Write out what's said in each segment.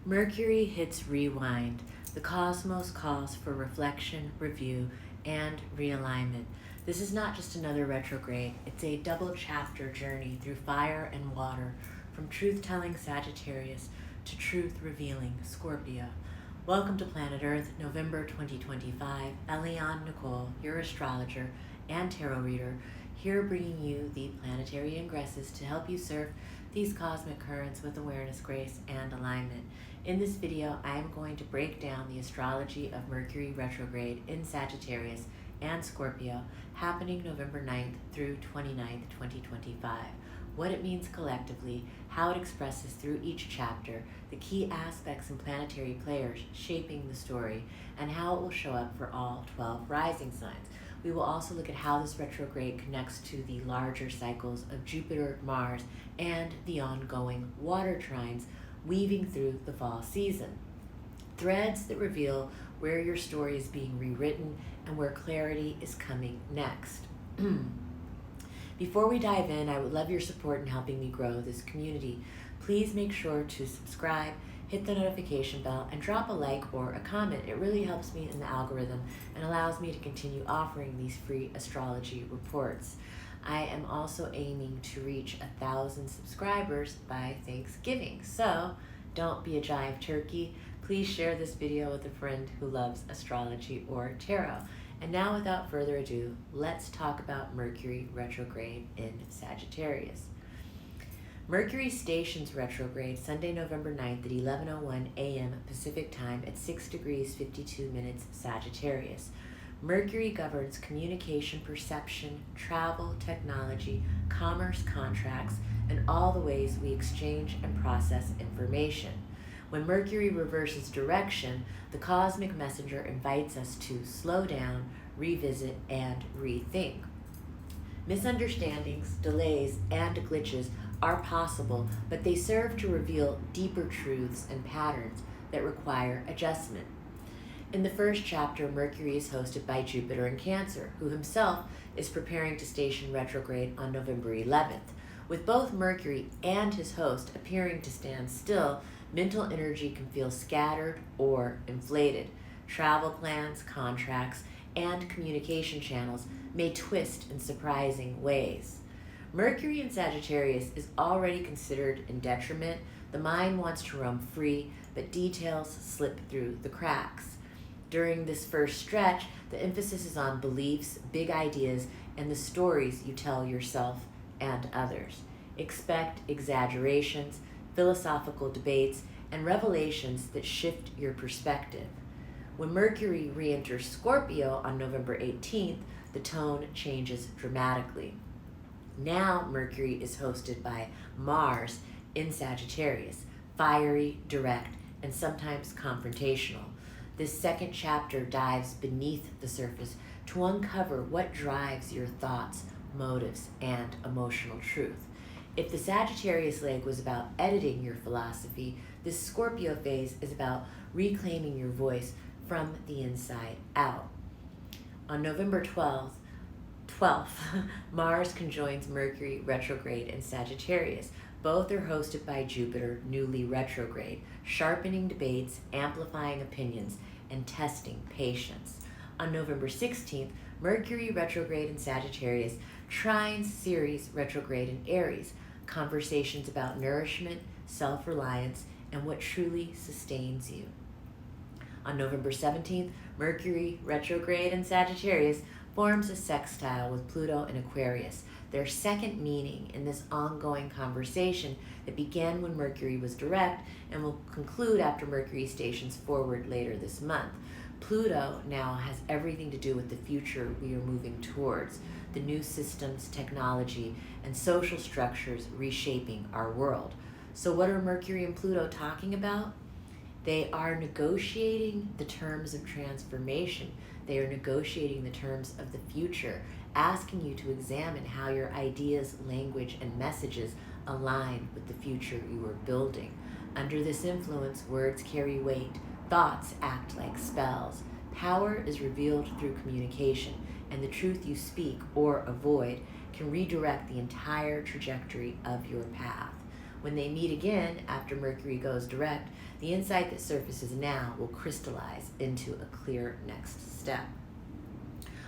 Mercury hits rewind. The cosmos calls for reflection, review, and realignment. This is not just another retrograde, it's a double chapter journey through fire and water, from truth-telling Sagittarius to truth-revealing Scorpio. Welcome to Planet Earth, November 2025. Eliane Nicole, your astrologer and tarot reader, here bringing you the planetary ingresses to help you surf these cosmic currents with awareness, grace, and alignment. In this video, I am going to break down the astrology of Mercury Retrograde in Sagittarius and Scorpio happening November 9th through 29th, 2025. What it means collectively, how it expresses through each chapter, the key aspects and planetary players shaping the story, and how it will show up for all 12 rising signs. We will also look at how this retrograde connects to the larger cycles of Jupiter, Mars, and the ongoing water trines weaving through the fall season. Threads that reveal where your story is being rewritten and where clarity is coming next. Before we dive in, I would love your support in helping me grow this community. Please make sure to subscribe, hit the notification bell, and drop a like or a comment. It really helps me in the algorithm and allows me to continue offering these free astrology reports. I am also aiming to reach 1,000 subscribers by Thanksgiving, so don't be a jive turkey. Please share this video with a friend who loves astrology or tarot. And now, without further ado, let's talk about Mercury retrograde in Sagittarius. Mercury stations retrograde Sunday, November 9th at 11:01 a.m. Pacific Time at 6 degrees 52 minutes Sagittarius. Mercury governs communication, perception, travel, technology, commerce, contracts, and all the ways we exchange and process information. When Mercury reverses direction, the cosmic messenger invites us to slow down, revisit, and rethink. Misunderstandings, delays, and glitches are possible, but they serve to reveal deeper truths and patterns that require adjustment. In the first chapter, Mercury is hosted by Jupiter in Cancer, who himself is preparing to station retrograde on November 11th. With both Mercury and his host appearing to stand still, mental energy can feel scattered or inflated. Travel plans, contracts, and communication channels may twist in surprising ways. Mercury in Sagittarius is already considered in detriment. The mind wants to roam free, but details slip through the cracks. During this first stretch, the emphasis is on beliefs, big ideas, and the stories you tell yourself and others. Expect exaggerations, philosophical debates, and revelations that shift your perspective. When Mercury re-enters Scorpio on November 18th, the tone changes dramatically. Now Mercury is hosted by Mars in Sagittarius, fiery, direct, and sometimes confrontational. This second chapter dives beneath the surface to uncover what drives your thoughts, motives, and emotional truth. If the Sagittarius leg was about editing your philosophy, this Scorpio phase is about reclaiming your voice from the inside out. On November 12th, Mars conjoins Mercury retrograde in Sagittarius. Both are hosted by Jupiter, newly retrograde, sharpening debates, amplifying opinions, and testing patience. On November 16th, Mercury retrograde in Sagittarius, trines Ceres retrograde in Aries, conversations about nourishment, self-reliance, and what truly sustains you. On November 17th, Mercury retrograde in Sagittarius forms a sextile with Pluto in Aquarius, their second meaning in this ongoing conversation that began when Mercury was direct and will conclude after Mercury stations forward later this month. Pluto now has everything to do with the future we are moving towards, the new systems, technology, and social structures reshaping our world. So what are Mercury and Pluto talking about? They are negotiating the terms of transformation. They are negotiating the terms of the future, asking you to examine how your ideas, language, and messages align with the future you are building. Under this influence, words carry weight. Thoughts act like spells. Power is revealed through communication, and the truth you speak or avoid can redirect the entire trajectory of your path. When they meet again after Mercury goes direct, the insight that surfaces now will crystallize into a clear next step.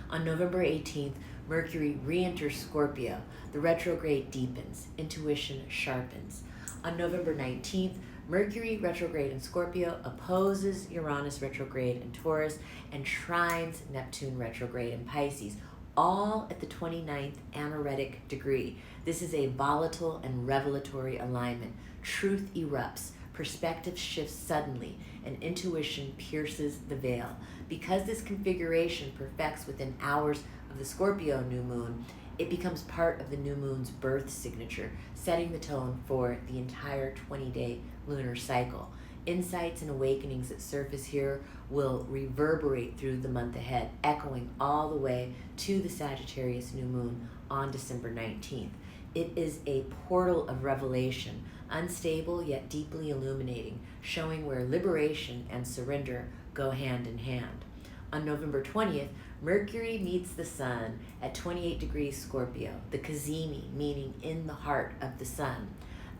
On November 18th, Mercury re-enters Scorpio. The retrograde deepens, intuition sharpens. On November 19th, Mercury retrograde in Scorpio opposes Uranus retrograde in Taurus and trines Neptune retrograde in Pisces, all at the 29th anaretic degree. This is a volatile and revelatory alignment. Truth erupts, perspective shifts suddenly, and intuition pierces the veil. Because this configuration perfects within hours of the Scorpio new moon, it becomes part of the new moon's birth signature, setting the tone for the entire 20-day lunar cycle. Insights and awakenings that surface here will reverberate through the month ahead, echoing all the way to the Sagittarius new moon on December 19th. It is a portal of revelation, unstable yet deeply illuminating, showing where liberation and surrender go hand in hand. On November 20th, Mercury meets the Sun at 28 degrees Scorpio, the Cazimi, meaning in the heart of the Sun.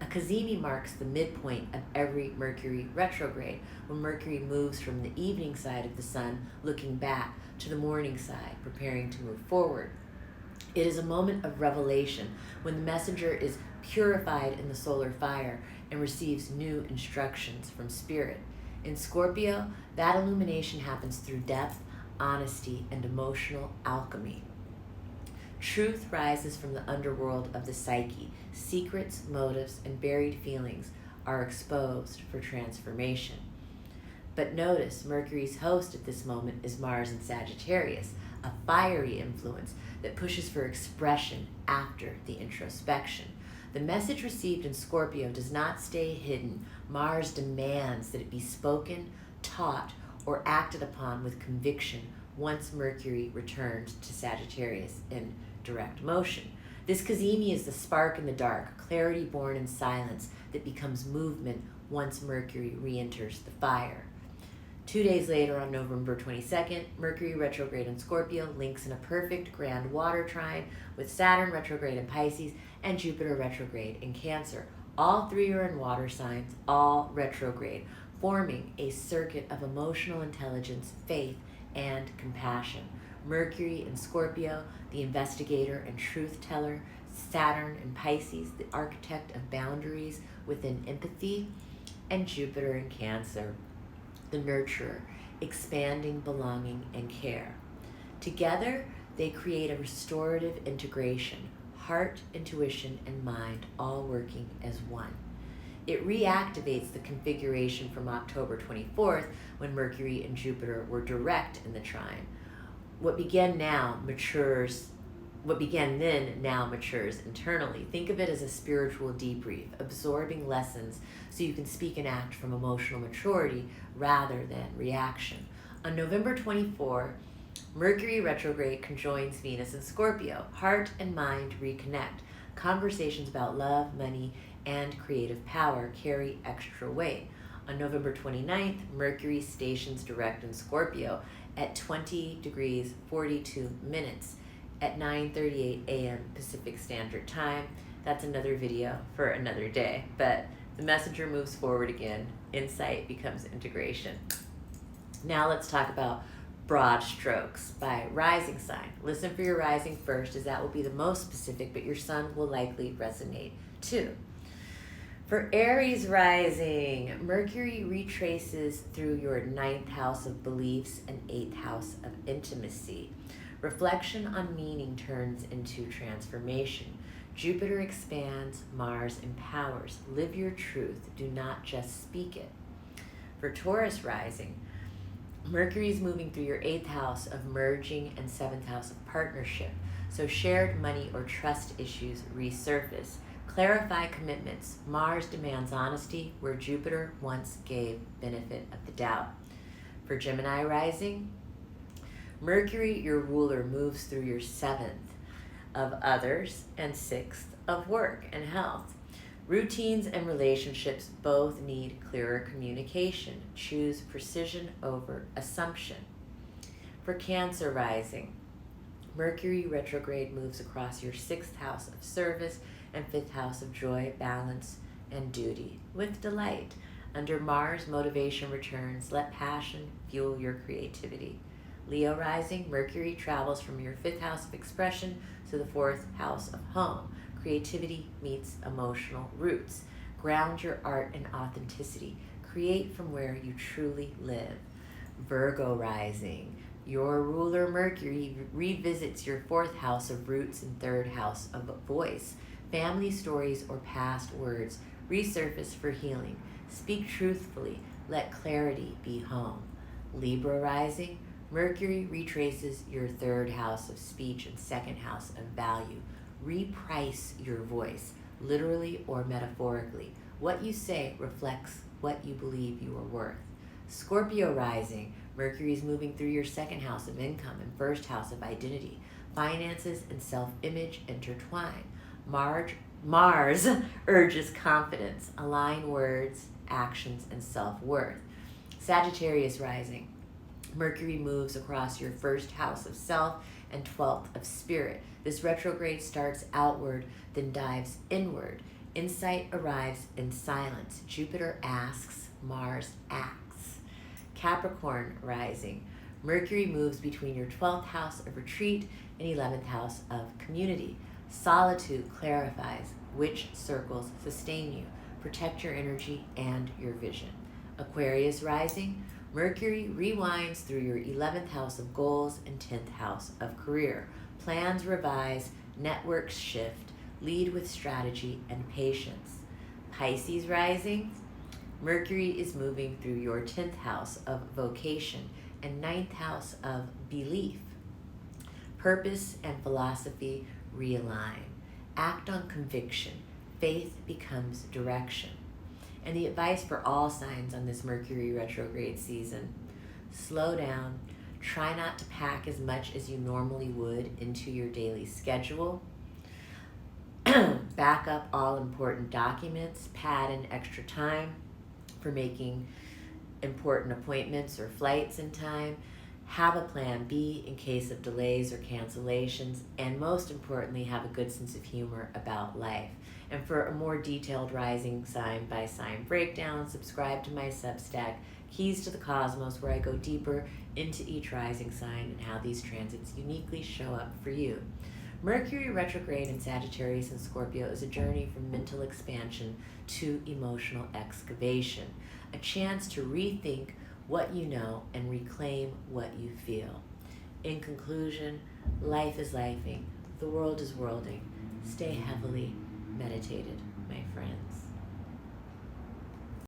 A Cazimi marks the midpoint of every Mercury retrograde, when Mercury moves from the evening side of the Sun, looking back, to the morning side, preparing to move forward. It is a moment of revelation, when the messenger is purified in the solar fire and receives new instructions from Spirit. In Scorpio, that illumination happens through depth, honesty, and emotional alchemy. Truth rises from the underworld of the psyche. Secrets, motives, and buried feelings are exposed for transformation. But notice, Mercury's host at this moment is Mars in Sagittarius, a fiery influence that pushes for expression after the introspection. The message received in Scorpio does not stay hidden. Mars demands that it be spoken, taught, or acted upon with conviction once Mercury returns to Sagittarius in direct motion. This Cazimi is the spark in the dark, clarity born in silence that becomes movement once Mercury re-enters the fire. 2 days later, on November 22nd, Mercury retrograde in Scorpio links in a perfect grand water trine with Saturn retrograde in Pisces and Jupiter retrograde in Cancer. All three are in water signs, all retrograde, forming a circuit of emotional intelligence, faith, and compassion. Mercury in Scorpio, the investigator and truth teller; Saturn in Pisces, the architect of boundaries within empathy; and Jupiter in Cancer, the nurturer, expanding belonging and care. Together, they create a restorative integration, heart, intuition, and mind all working as one. It reactivates the configuration from October 24th, when Mercury and Jupiter were direct in the trine. What began then now matures internally. Think of it as a spiritual debrief, absorbing lessons so you can speak and act from emotional maturity rather than reaction. On November 24, Mercury retrograde conjoins Venus in Scorpio. Heart and mind reconnect. Conversations about love, money, and creative power carry extra weight. On November 29th, Mercury stations direct in Scorpio at 20 degrees 42 minutes at 9:38 a.m. Pacific Standard Time. That's another video for another day, but the messenger moves forward again. Insight becomes integration. Now let's talk about broad strokes by rising sign. Listen for your rising first, as that will be the most specific, but your sun will likely resonate too. For Aries rising, Mercury retraces through your 9th house of beliefs and 8th house of intimacy. Reflection on meaning turns into transformation. Jupiter expands, Mars empowers. Live your truth, do not just speak it. For Taurus rising, Mercury is moving through your 8th house of merging and 7th house of partnership, so shared money or trust issues resurface. Clarify commitments. Mars demands honesty where Jupiter once gave benefit of the doubt. For Gemini rising, Mercury, your ruler, moves through your 7th of others and 6th of work and health. Routines and relationships both need clearer communication. Choose precision over assumption. For Cancer rising, Mercury retrograde moves across your 6th house of service and 5th house of joy, balance, and duty with delight. Under Mars, motivation returns. Let passion fuel your creativity. Leo rising, Mercury travels from your 5th house of expression to the 4th house of home. Creativity meets emotional roots. Ground your art in authenticity. Create from where you truly live. Virgo rising, your ruler Mercury revisits your 4th house of roots and 3rd house of voice. Family stories or past words resurface for healing. Speak truthfully. Let clarity be home. Libra rising, Mercury retraces your 3rd house of speech and 2nd house of value. Reprice your voice, literally or metaphorically. What you say reflects what you believe you are worth. Scorpio rising, Mercury is moving through your 2nd house of income and 1st house of identity. Finances and self-image intertwine. Mars urges confidence. Align words, actions, and self-worth. Sagittarius rising, Mercury moves across your 1st house of self and 12th of spirit. This retrograde starts outward, then dives inward. Insight arrives in silence. Jupiter asks, Mars acts. Capricorn rising, Mercury moves between your 12th house of retreat and 11th house of community. Solitude clarifies which circles sustain you. Protect your energy and your vision. Aquarius rising, Mercury rewinds through your 11th house of goals and 10th house of career. Plans revise, networks shift, lead with strategy and patience. Pisces rising, Mercury is moving through your 10th house of vocation and 9th house of belief. Purpose and philosophy realign. Act on conviction. Faith becomes direction. And the advice for all signs on this Mercury retrograde season: slow down. Try not to pack as much as you normally would into your daily schedule. Back up all important documents. Pad in extra time for making important appointments or flights in time. Have a plan B in case of delays or cancellations. And most importantly, have a good sense of humor about life. And for a more detailed rising sign by sign breakdown, subscribe to my Substack, Keys to the Cosmos, where I go deeper into each rising sign and how these transits uniquely show up for you. Mercury retrograde in Sagittarius and Scorpio is a journey from mental expansion to emotional excavation, a chance to rethink what you know and reclaim what you feel. In conclusion, life is lifing, the world is worlding. Stay heavily meditated, my friends.